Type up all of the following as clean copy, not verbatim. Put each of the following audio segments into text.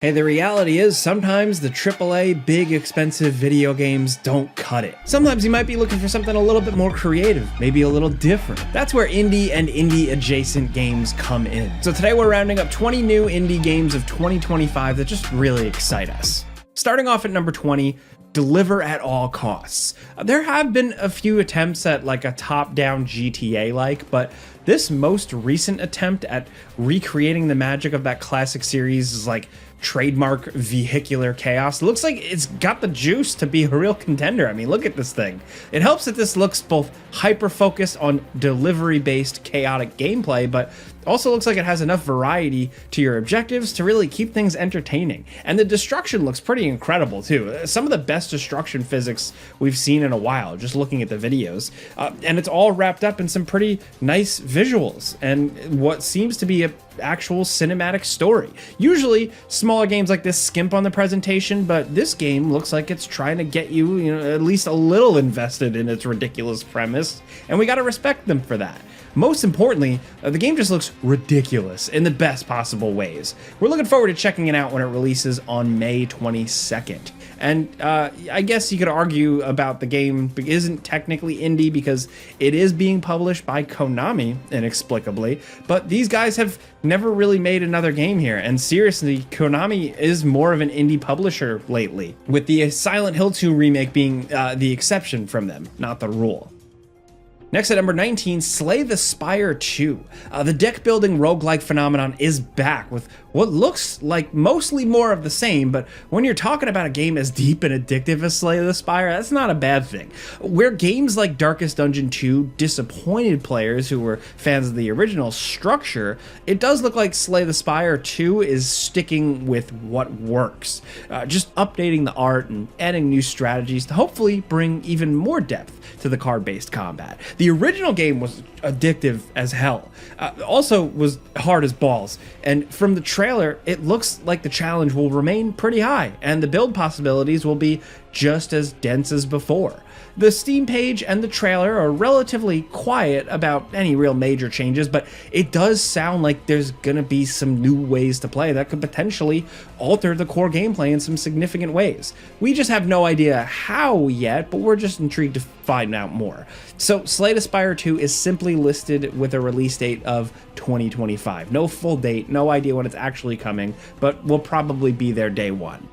Hey, the reality is sometimes the AAA big expensive video games don't cut it. Sometimes you might be looking for something a little bit more creative, maybe a little different. That's where indie and indie adjacent games come in. So today we're rounding up 20 new indie games of 2025 that just really excite us. Starting off at number 20, deliver at all costs. There have been a few attempts at like a top-down GTA-like, but this most recent attempt at recreating the magic of that classic series is like trademark vehicular chaos. Looks like it's got the juice to be a real contender. I mean, look at this thing. It helps that this looks both hyper-focused on delivery-based chaotic gameplay, but also looks like it has enough variety to your objectives to really keep things entertaining. And the destruction looks pretty incredible too. Some of the best destruction physics we've seen in a while, just looking at the videos. And it's all wrapped up in some pretty nice visuals and what seems to be an actual cinematic story. Usually, smaller games like this skimp on the presentation, but this game looks like it's trying to get you, at least a little invested in its ridiculous premise, and we gotta respect them for that. Most importantly, the game just looks ridiculous in the best possible ways. We're looking forward to checking it out when it releases on May 22nd. And I guess you could argue about the game isn't technically indie because it is being published by Konami, inexplicably, but these guys have never really made another game here. And seriously, Konami is more of an indie publisher lately, with the Silent Hill 2 remake being the exception from them, not the rule. Next at number 19, Slay the Spire 2. The deck-building roguelike phenomenon is back with what looks like mostly more of the same, but when you're talking about a game as deep and addictive as Slay the Spire, that's not a bad thing. Where games like Darkest Dungeon 2 disappointed players who were fans of the original structure, it does look like Slay the Spire 2 is sticking with what works. Just updating the art and adding new strategies to hopefully bring even more depth to the card-based combat. The original game was addictive as hell, also was hard as balls, and from the trailer, it looks like the challenge will remain pretty high, and the build possibilities will be just as dense as before. The Steam page and the trailer are relatively quiet about any real major changes, but it does sound like there's gonna be some new ways to play that could potentially alter the core gameplay in some significant ways. We just have no idea how yet, but we're just intrigued to find out more. So Slay the Spire 2 is simply listed with a release date of 2025. No full date, no idea when it's actually coming, but will probably be there day one.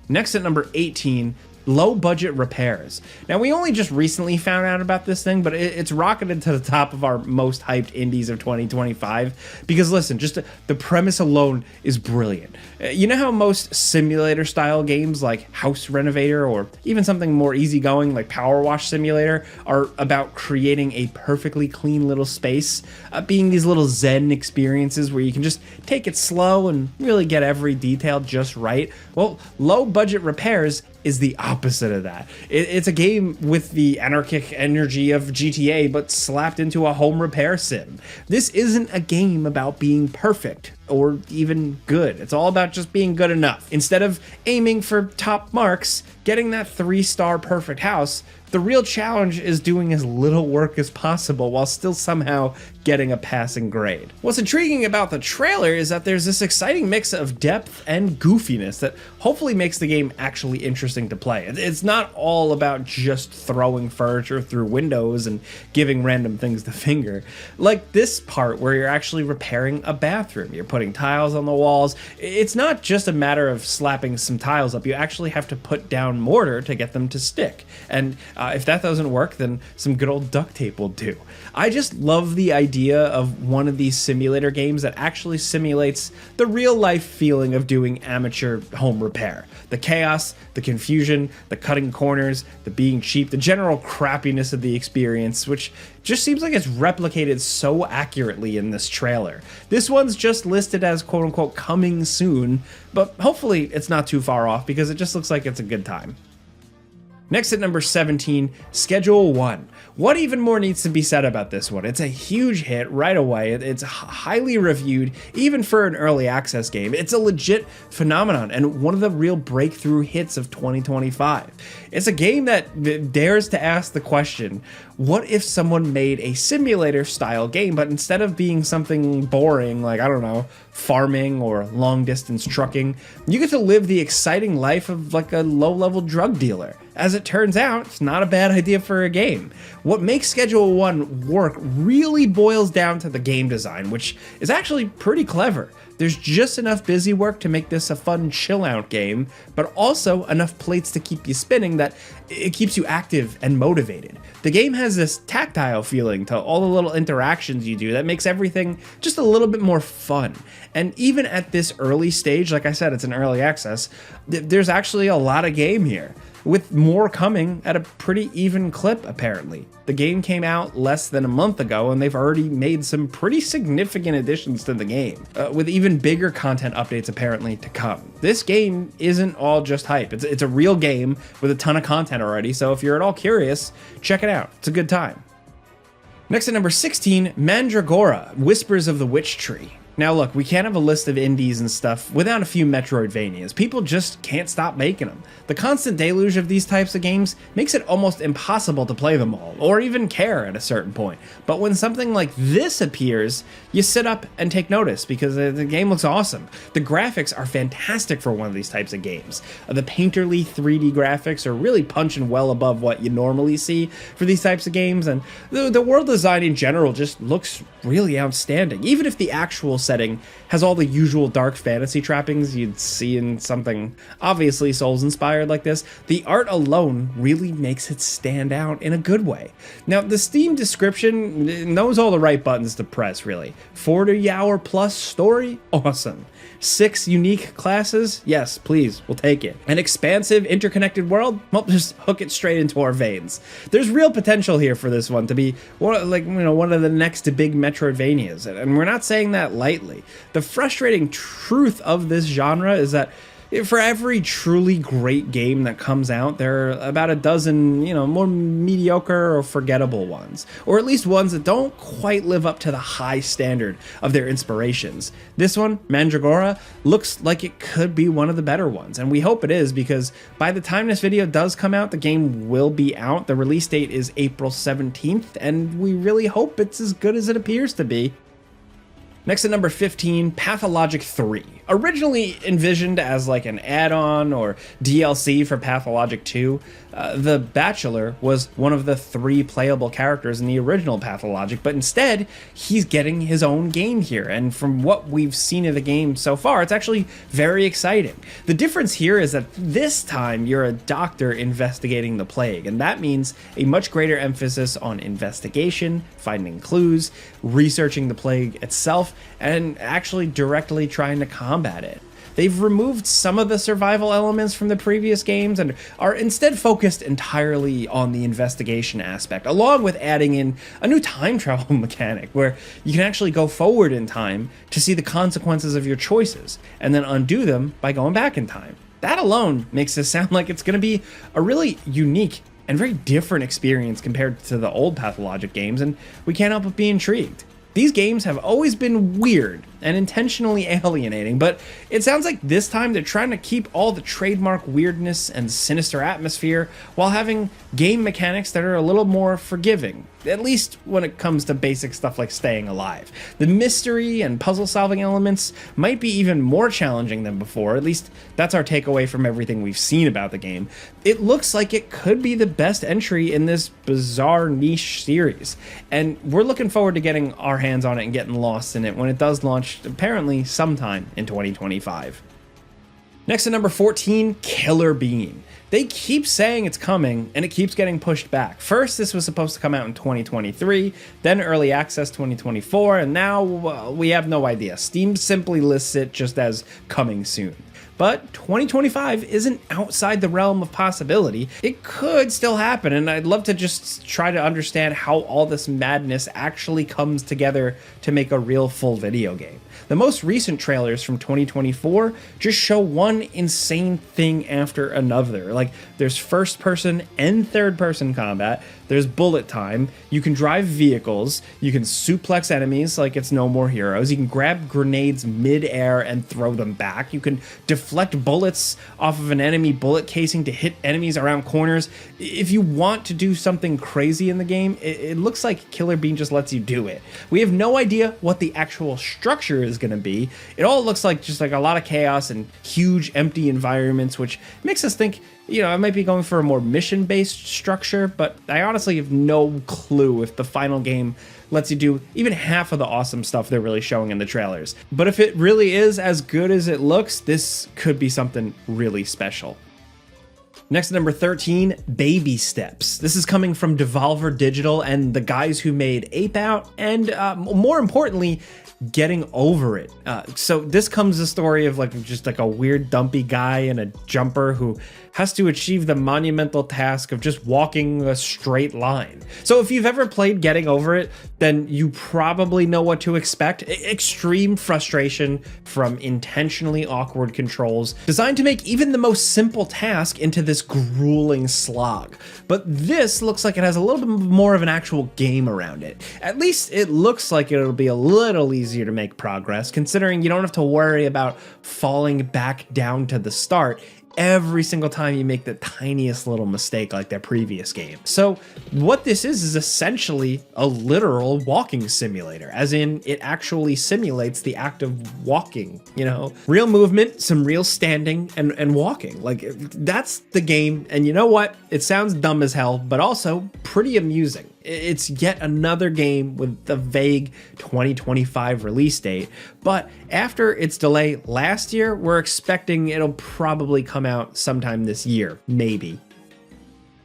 Next at number 18, low budget repairs. Now, we only just recently found out about this thing, but it's rocketed to the top of our most hyped indies of 2025 because listen, just the premise alone is brilliant. You know how most simulator style games like House Renovator or even something more easygoing like Power Wash Simulator are about creating a perfectly clean little space, being these little zen experiences where you can just take it slow and really get every detail just right? Well, low budget repairs is the opposite of that. It's a game with the anarchic energy of GTA, but slapped into a home repair sim. This isn't a game about being perfect or even good. It's all about just being good enough. Instead of aiming for top marks, getting that 3-star perfect house, the real challenge is doing as little work as possible while still somehow getting a passing grade. What's intriguing about the trailer is that there's this exciting mix of depth and goofiness that hopefully makes the game actually interesting to play. It's not all about just throwing furniture through windows and giving random things the finger. Like this part where you're actually repairing a bathroom. You're putting tiles on the walls. It's not just a matter of slapping some tiles up. You actually have to put down mortar to get them to stick. And if that doesn't work, then some good old duct tape will do. I just love the idea of one of these simulator games that actually simulates the real life feeling of doing amateur home repair. The chaos, the confusion, the cutting corners, the being cheap, the general crappiness of the experience, which just seems like it's replicated so accurately in this trailer. This one's just listed as quote unquote coming soon, but hopefully it's not too far off because it just looks like it's a good time. Next at number 17, Schedule 1. What even more needs to be said about this one? It's a huge hit right away. It's highly reviewed, even for an early access game. It's a legit phenomenon and one of the real breakthrough hits of 2025. It's a game that dares to ask the question, what if someone made a simulator style game, but instead of being something boring like, I don't know, farming or long distance trucking. You get to live the exciting life of like a low-level drug dealer. As it turns out, it's not a bad idea for a game. What makes Schedule 1 work really boils down to the game design, which is actually pretty clever. There's just enough busy work to make this a fun chill-out game, but also enough plates to keep you spinning that it keeps you active and motivated. The game has this tactile feeling to all the little interactions you do that makes everything just a little bit more fun. And even at this early stage, like I said, it's an early access, there's actually a lot of game here, with more coming at a pretty even clip, apparently. The game came out less than a month ago, and they've already made some pretty significant additions to the game, with even bigger content updates apparently to come. This game isn't all just hype. It's a real game with a ton of content already, so if you're at all curious, check it out. It's a good time. Next at number 16, Mandragora, Whispers of the Witch Tree. Now look, we can't have a list of indies and stuff without a few Metroidvanias. People just can't stop making them. The constant deluge of these types of games makes it almost impossible to play them all, or even care at a certain point. But when something like this appears, you sit up and take notice because the game looks awesome. The graphics are fantastic for one of these types of games. The painterly 3D graphics are really punching well above what you normally see for these types of games, and the world design in general just looks really outstanding, even if the actual setting has all the usual dark fantasy trappings you'd see in something obviously Souls-inspired like this. The art alone really makes it stand out in a good way. Now, the Steam description knows all the right buttons to press, really. 40-hour plus story? Awesome. 6 unique classes? Yes, please, we'll take it. An expansive, interconnected world? Well, just hook it straight into our veins. There's real potential here for this one to be one of the next big Metroidvanias, and we're not saying that lightly. The frustrating truth of this genre is that for every truly great game that comes out, there are about a dozen, more mediocre or forgettable ones, or at least ones that don't quite live up to the high standard of their inspirations. This one, Mandragora, looks like it could be one of the better ones, and we hope it is, because by the time this video does come out, the game will be out. The release date is April 17th, and we really hope it's as good as it appears to be. Next at number 15, Pathologic 3. Originally envisioned as like an add-on or DLC for Pathologic 2, the Bachelor was one of the 3 playable characters in the original Pathologic, but instead, he's getting his own game here, and from what we've seen of the game so far, it's actually very exciting. The difference here is that this time you're a doctor investigating the plague, and that means a much greater emphasis on investigation, finding clues, researching the plague itself, and actually directly trying to combat it. They've removed some of the survival elements from the previous games and are instead focused entirely on the investigation aspect, along with adding in a new time travel mechanic where you can actually go forward in time to see the consequences of your choices and then undo them by going back in time. That alone makes this sound like it's going to be a really unique and very different experience compared to the old Pathologic games, and we can't help but be intrigued. These games have always been weird and intentionally alienating, but it sounds like this time they're trying to keep all the trademark weirdness and sinister atmosphere while having game mechanics that are a little more forgiving, at least when it comes to basic stuff like staying alive. The mystery and puzzle-solving elements might be even more challenging than before, at least that's our takeaway from everything we've seen about the game. It looks like it could be the best entry in this bizarre niche series, and we're looking forward to getting our hands on it and getting lost in it when it does launch apparently sometime in 2025. Next at number 14, Killer Bean. They keep saying it's coming, and it keeps getting pushed back. First, this was supposed to come out in 2023, then Early Access 2024, and now we have no idea. Steam simply lists it just as coming soon. But 2025 isn't outside the realm of possibility. It could still happen, and I'd love to just try to understand how all this madness actually comes together to make a real full video game. The most recent trailers from 2024 just show one insane thing after another. Like, there's first-person and third-person combat, There's bullet time. You can drive vehicles. You can suplex enemies like it's No More Heroes. You can grab grenades mid-air and throw them back. You can deflect bullets off of an enemy bullet casing to hit enemies around corners. If you want to do something crazy in the game, it looks like Killer Bean just lets you do it. We have no idea what the actual structure is going to be. It all looks like just like a lot of chaos and huge empty environments, which makes us think, you know, I might be going for a more mission-based structure, but I honestly have no clue if the final game lets you do even half of the awesome stuff they're really showing in the trailers. But if it really is as good as it looks, this could be something really special. Next, at number 13, Baby Steps. This is coming from Devolver Digital and the guys who made Ape Out, and more importantly, Getting Over It. So this comes the story of just a weird dumpy guy in a jumper who has to achieve the monumental task of just walking a straight line. So if you've ever played Getting Over It, then you probably know what to expect. Extreme frustration from intentionally awkward controls designed to make even the most simple task into this grueling slog. But this looks like it has a little bit more of an actual game around it. At least it looks like it'll be a little easier to make progress, considering you don't have to worry about falling back down to the start every single time you make the tiniest little mistake like their previous game. So what this is essentially a literal walking simulator, as in it actually simulates the act of walking, you know? Real movement, some real standing and walking. Like, that's the game, and you know what? It sounds dumb as hell, but also pretty amusing. It's yet another game with a vague 2025 release date, but after its delay last year, we're expecting it'll probably come out sometime this year, maybe.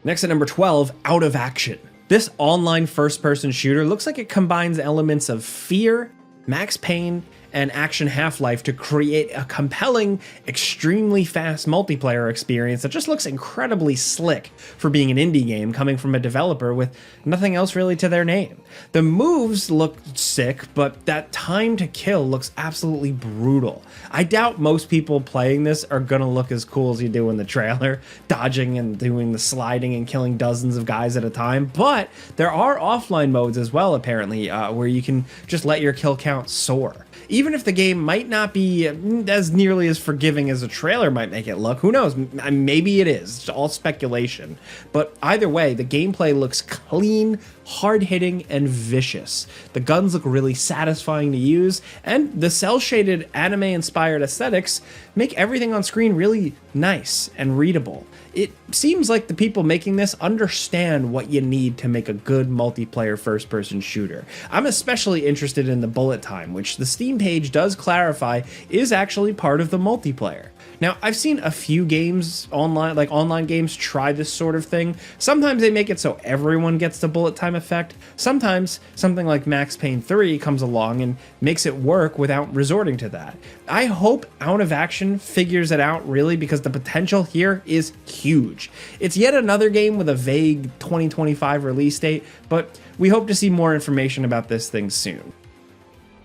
Next, at number 12, Out of Action. This online first-person shooter looks like it combines elements of Fear, Max Payne, and Action Half-Life to create a compelling, extremely fast multiplayer experience that just looks incredibly slick for being an indie game coming from a developer with nothing else really to their name. The moves look sick, but that time to kill looks absolutely brutal. I doubt most people playing this are gonna look as cool as you do in the trailer, dodging and doing the sliding and killing dozens of guys at a time, but there are offline modes as well, apparently, where you can just let your kill count soar. Even if the game might not be as nearly as forgiving as a trailer might make it look, who knows? Maybe it is. It's all speculation. But either way, the gameplay looks clean, hard-hitting, and vicious. The guns look really satisfying to use, and the cel-shaded anime-inspired aesthetics make everything on screen really nice and readable. It seems like the people making this understand what you need to make a good multiplayer first-person shooter. I'm especially interested in the bullet time, which the Steam page does clarify is actually part of the multiplayer. Now, I've seen a few games online, like online games, try this sort of thing. Sometimes they make it so everyone gets the bullet time effect. Sometimes something like Max Payne 3 comes along and makes it work without resorting to that. I hope Out of Action figures it out, really, because the potential here is huge. It's yet another game with a vague 2025 release date, but we hope to see more information about this thing soon.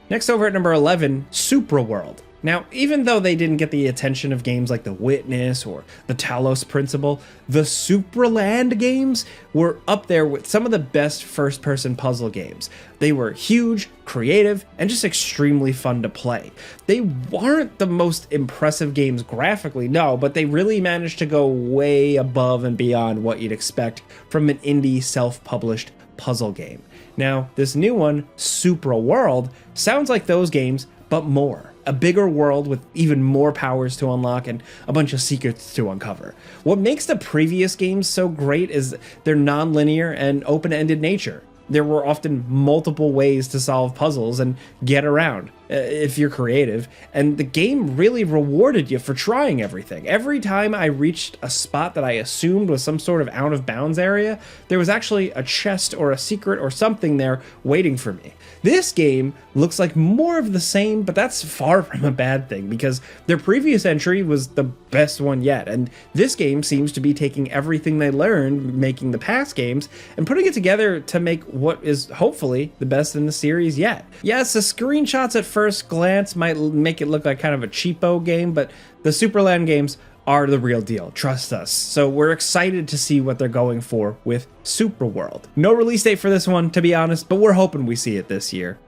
Next, over at number 11, Supra World. Now, even though they didn't get the attention of games like The Witness or The Talos Principle, the Supraland games were up there with some of the best first-person puzzle games. They were huge, creative, and just extremely fun to play. They weren't the most impressive games graphically, no, but they really managed to go way above and beyond what you'd expect from an indie self-published puzzle game. Now, this new one, Supra World, sounds like those games, but more. A bigger world with even more powers to unlock and a bunch of secrets to uncover. What makes the previous games so great is their non-linear and open-ended nature. There were often multiple ways to solve puzzles and get around, if you're creative, and the game really rewarded you for trying everything. Every time I reached a spot that I assumed was some sort of out-of-bounds area, there was actually a chest or a secret or something there waiting for me. This game looks like more of the same, but that's far from a bad thing, because their previous entry was the best one yet, and this game seems to be taking everything they learned making the past games and putting it together to make what is hopefully the best in the series yet. Yes, the screenshots at first glance might make it look like kind of a cheapo game, but the Supraland games are the real deal, trust us. So we're excited to see what they're going for with Super World. No release date for this one, to be honest, but we're hoping we see it this year.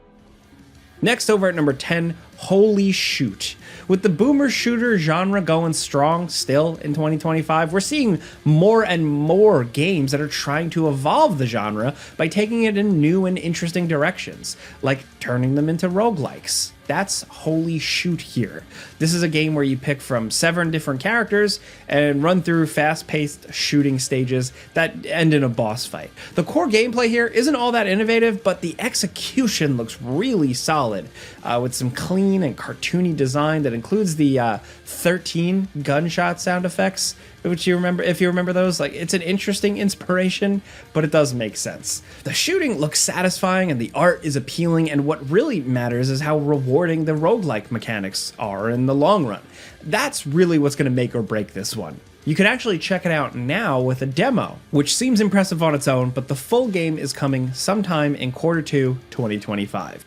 Next, over at number 10, Holy Shoot. With the boomer shooter genre going strong still in 2025, we're seeing more and more games that are trying to evolve the genre by taking it in new and interesting directions, like turning them into roguelikes. That's Holy Shoot here. This is a game where you pick from 7 different characters and run through fast-paced shooting stages that end in a boss fight. The core gameplay here isn't all that innovative, but the execution looks really solid, with some clean and cartoony design that includes the 13 gunshot sound effects, which you remember, if you remember those. Like, it's an interesting inspiration, but it does make sense. The shooting looks satisfying and the art is appealing, and what really matters is how rewarding the roguelike mechanics are in the long run. That's really what's going to make or break this one. You can actually check it out now with a demo, which seems impressive on its own, but the full game is coming sometime in Q2 2025.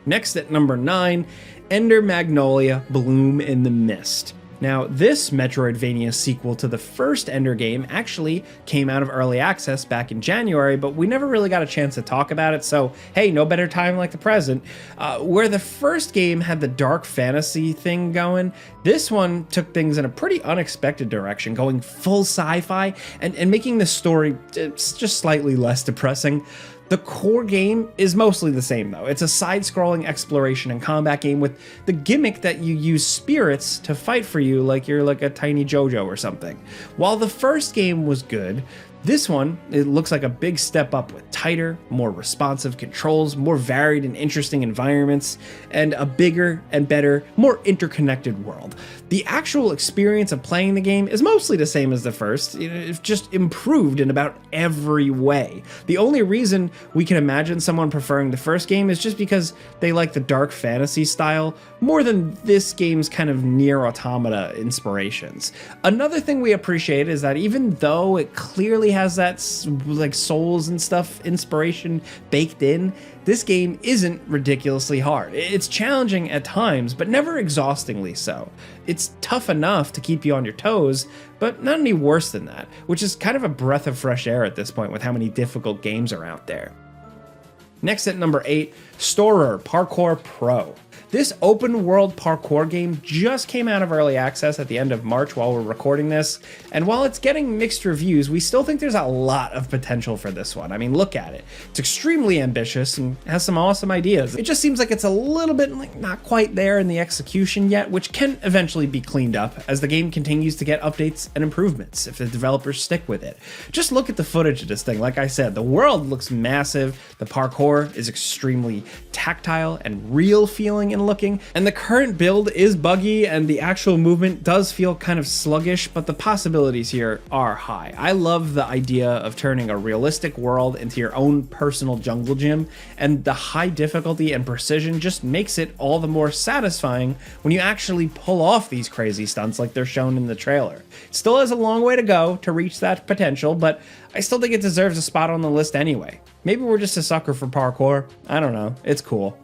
Next at number 9, Ender Magnolia Bloom in the Mist. Now, this Metroidvania sequel to the first Ender game actually came out of early access back in January, but we never really got a chance to talk about it, so hey, no better time like the present. Where the first game had the dark fantasy thing going, this one took things in a pretty unexpected direction, going full sci-fi and making the story just slightly less depressing. The core game is mostly the same though. It's a side-scrolling exploration and combat game with the gimmick that you use spirits to fight for you like you're like a tiny JoJo or something. While the first game was good, this one, it looks like a big step up with tighter, more responsive controls, more varied and interesting environments, and a bigger and better, more interconnected world. The actual experience of playing the game is mostly the same as the first. It's just improved in about every way. The only reason we can imagine someone preferring the first game is just because they like the dark fantasy style more than this game's kind of Nier Automata inspirations. Another thing we appreciate is that even though it clearly has that like Souls and stuff inspiration baked in, this game isn't ridiculously hard. It's challenging at times, but never exhaustingly so. It's tough enough to keep you on your toes, but not any worse than that, which is kind of a breath of fresh air at this point with how many difficult games are out there. Next at number 8, Storer Parkour Pro. This open world parkour game just came out of early access at the end of March while we're recording this, and while it's getting mixed reviews, we still think there's a lot of potential for this one. I mean, look at it. It's extremely ambitious and has some awesome ideas. It just seems like it's a little bit like not quite there in the execution yet, which can eventually be cleaned up as the game continues to get updates and improvements if the developers stick with it. Just look at the footage of this thing. Like I said, the world looks massive, the parkour is extremely tactile and real feeling and looking, and the current build is buggy and the actual movement does feel kind of sluggish, but the possibilities here are high. I love the idea of turning a realistic world into your own personal jungle gym, and the high difficulty and precision just makes it all the more satisfying when you actually pull off these crazy stunts like they're shown in the trailer. It still has a long way to go to reach that potential, but I still think it deserves a spot on the list anyway. Maybe we're just a sucker for parkour. I don't know. It's cool.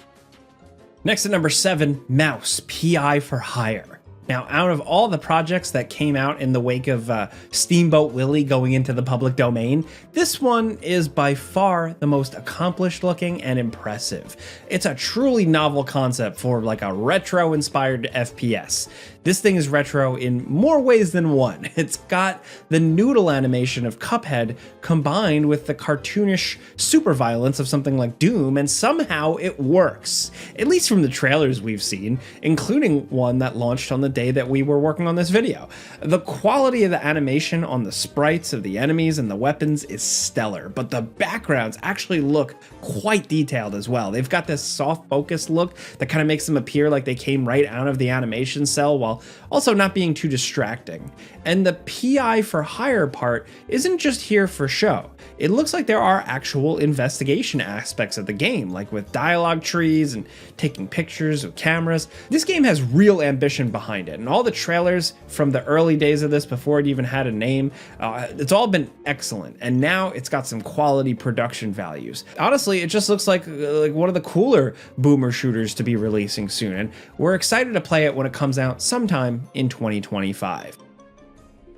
Next at number 7, Mouse, PI for Hire. Now, out of all the projects that came out in the wake of Steamboat Willie going into the public domain, this one is by far the most accomplished looking and impressive. It's a truly novel concept for like a retro-inspired FPS. This thing is retro in more ways than one. It's got the noodle animation of Cuphead combined with the cartoonish super violence of something like Doom, and somehow it works. At least from the trailers we've seen, including one that launched on the day that we were working on this video. The quality of the animation on the sprites of the enemies and the weapons is stellar, but the backgrounds actually look quite detailed as well. They've got this soft focus look that kind of makes them appear like they came right out of the animation cell while also not being too distracting. And the PI for Hire part isn't just here for show. It looks like there are actual investigation aspects of the game, like with dialogue trees and taking pictures with cameras. This game has real ambition behind it, and all the trailers from the early days of this before it even had a name, it's all been excellent, and now it's got some quality production values. Honestly, it just looks like one of the cooler boomer shooters to be releasing soon, and we're excited to play it when it comes out sometime in 2025.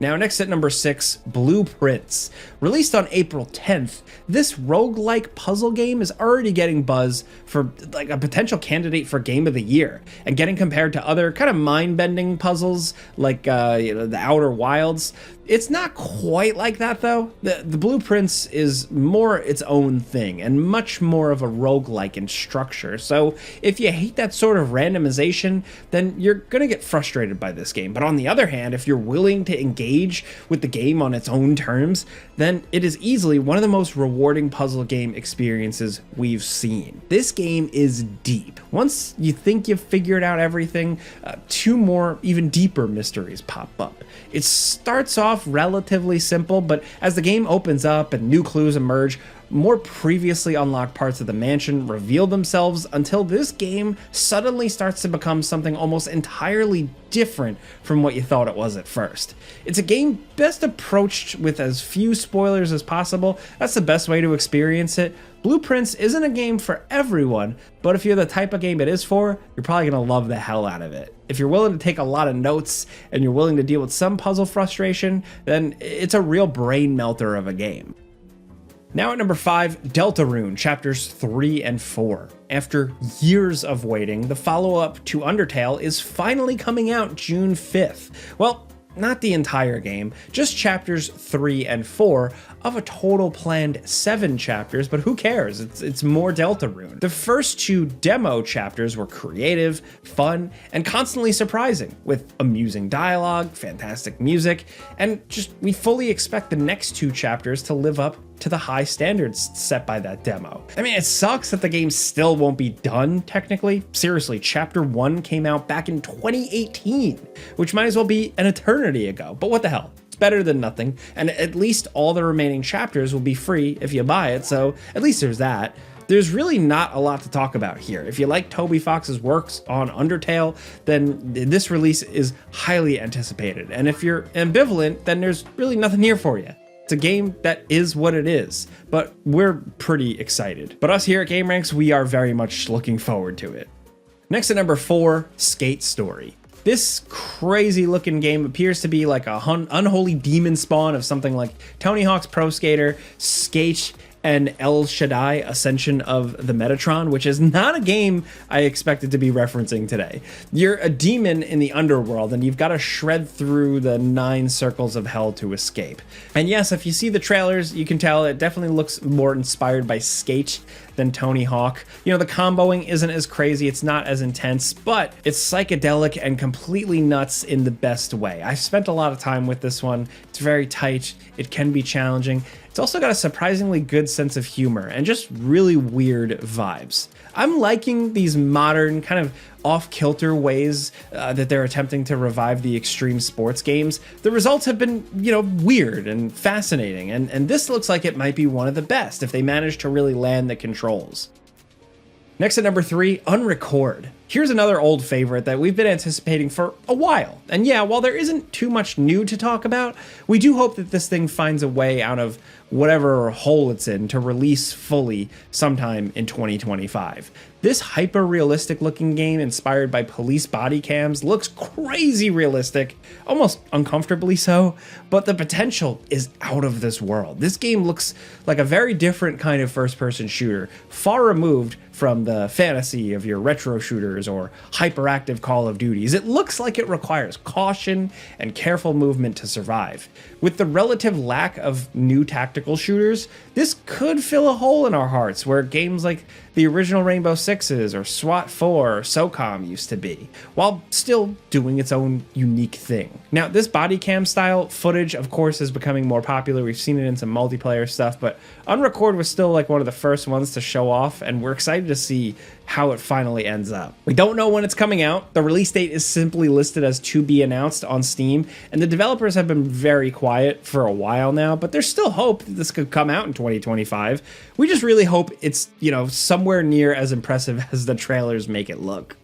Now, next at number 6, Blueprints. Released on April 10th, this roguelike puzzle game is already getting buzz for like a potential candidate for Game of the Year, and getting compared to other kind of mind-bending puzzles like the Outer Wilds. It's not quite like that though. The Blueprints is more its own thing and much more of a roguelike in structure. So if you hate that sort of randomization, then you're gonna get frustrated by this game. But on the other hand, if you're willing to engage with the game on its own terms, then it is easily one of the most rewarding puzzle game experiences we've seen. This game is deep. Once you think you've figured out everything, 2 more even deeper mysteries pop up. It starts off relatively simple, but as the game opens up and new clues emerge, more previously unlocked parts of the mansion reveal themselves until this game suddenly starts to become something almost entirely different from what you thought it was at first. It's a game best approached with as few spoilers as possible. That's the best way to experience it. Blueprints isn't a game for everyone, but if you're the type of game it is for, you're probably gonna love the hell out of it. If you're willing to take a lot of notes and you're willing to deal with some puzzle frustration, then it's a real brain melter of a game. Now at number 5, Deltarune, chapters 3 and 4. After years of waiting, the follow-up to Undertale is finally coming out June 5th. Well, not the entire game, just chapters 3 and 4 of a total planned 7 chapters, but who cares? It's more Deltarune. The first 2 demo chapters were creative, fun, and constantly surprising, with amusing dialogue, fantastic music, and just we fully expect the next 2 chapters to live up to the high standards set by that demo. I mean, it sucks that the game still won't be done, technically. Seriously, chapter 1 came out back in 2018, which might as well be an eternity ago, but what the hell? It's better than nothing, and at least all the remaining chapters will be free if you buy it, so at least there's that. There's really not a lot to talk about here. If you like Toby Fox's works on Undertale, then this release is highly anticipated, and if you're ambivalent, then there's really nothing here for you. It's a game that is what it is, but we're pretty excited. But us here at GameRanq, we are very much looking forward to it. Next at number 4, Skate Story. This crazy looking game appears to be like a unholy demon spawn of something like Tony Hawk's Pro Skater, Skate, and El Shaddai Ascension of the Metatron, which is not a game I expected to be referencing today. You're a demon in the underworld and you've got to shred through the 9 circles of hell to escape. And yes, if you see the trailers, you can tell it definitely looks more inspired by Skate than Tony Hawk. You know, the comboing isn't as crazy, it's not as intense, but it's psychedelic and completely nuts in the best way. I've spent a lot of time with this one. It's very tight, it can be challenging. It's also got a surprisingly good sense of humor and just really weird vibes. I'm liking these modern, kind of off-kilter ways that they're attempting to revive the extreme sports games. The results have been, weird and fascinating, and this looks like it might be one of the best if they manage to really land the controls. Next at number 3, Unrecord. Here's another old favorite that we've been anticipating for a while. And yeah, while there isn't too much new to talk about, we do hope that this thing finds a way out of whatever hole it's in to release fully sometime in 2025. This hyper-realistic looking game inspired by police body cams looks crazy realistic, almost uncomfortably so, but the potential is out of this world. This game looks like a very different kind of first-person shooter, far removed from the fantasy of your retro shooters or hyperactive Call of Duties. It looks like it requires caution and careful movement to survive. With the relative lack of new tactical shooters, this could fill a hole in our hearts where games like the original Rainbow Sixes or SWAT 4 or SOCOM used to be, while still doing its own unique thing. Now, this body cam style footage, of course, is becoming more popular. We've seen it in some multiplayer stuff, but Unrecord was still like one of the first ones to show off, and we're excited to see how it finally ends up. We don't know when it's coming out. The release date is simply listed as to be announced on Steam, and the developers have been very quiet for a while now, but there's still hope that this could come out in 2025. We just really hope it's, somewhere near as impressive as the trailers make it look.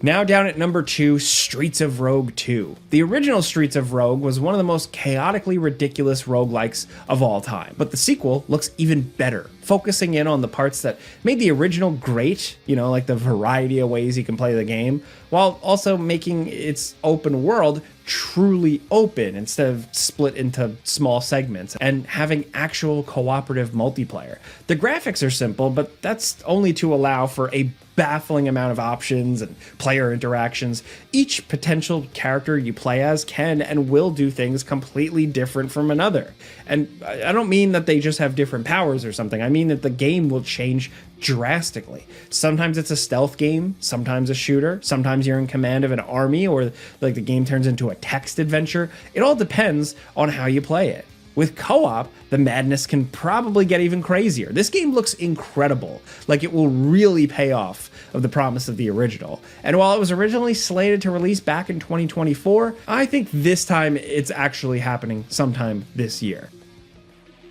Now down at number 2, Streets of Rogue 2. The original Streets of Rogue was one of the most chaotically ridiculous roguelikes of all time, but the sequel looks even better, focusing in on the parts that made the original great, like the variety of ways you can play the game, while also making its open world truly open instead of split into small segments, and having actual cooperative multiplayer. The graphics are simple, but that's only to allow for a baffling amount of options and player interactions. Each potential character you play as can and will do things completely different from another. And I don't mean that they just have different powers or something. I mean that the game will change drastically. Sometimes it's a stealth game, sometimes a shooter, sometimes you're in command of an army, or like the game turns into a text adventure. It all depends on how you play it. With co-op, the madness can probably get even crazier. This game looks incredible, like it will really pay off of the promise of the original. And while it was originally slated to release back in 2024, I think this time it's actually happening sometime this year.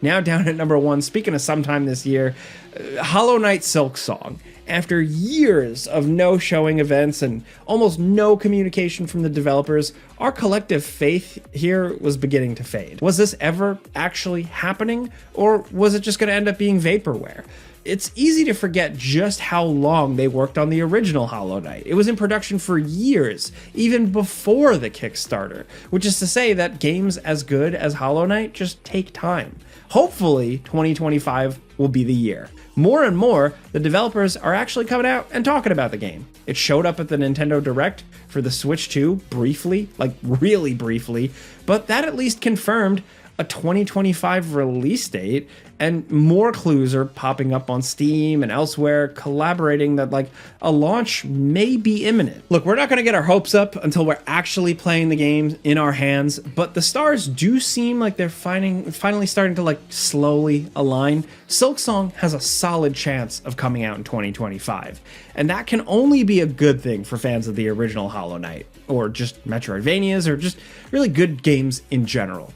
Now down at number 1, speaking of sometime this year, Hollow Knight Silksong. After years of no showing events and almost no communication from the developers, our collective faith here was beginning to fade. Was this ever actually happening, or was it just going to end up being vaporware? It's easy to forget just how long they worked on the original Hollow Knight. It was in production for years, even before the Kickstarter, which is to say that games as good as Hollow Knight just take time. Hopefully, 2025 will be the year. More and more, the developers are actually coming out and talking about the game. It showed up at the Nintendo Direct for the Switch 2 briefly, like really briefly, but that at least confirmed a 2025 release date, and more clues are popping up on Steam and elsewhere collaborating that like a launch may be imminent. Look, we're not going to get our hopes up until we're actually playing the game in our hands, but the stars do seem like they're finally starting to like slowly align. Silksong has a solid chance of coming out in 2025, and that can only be a good thing for fans of the original Hollow Knight, or just Metroidvanias, or just really good games in general.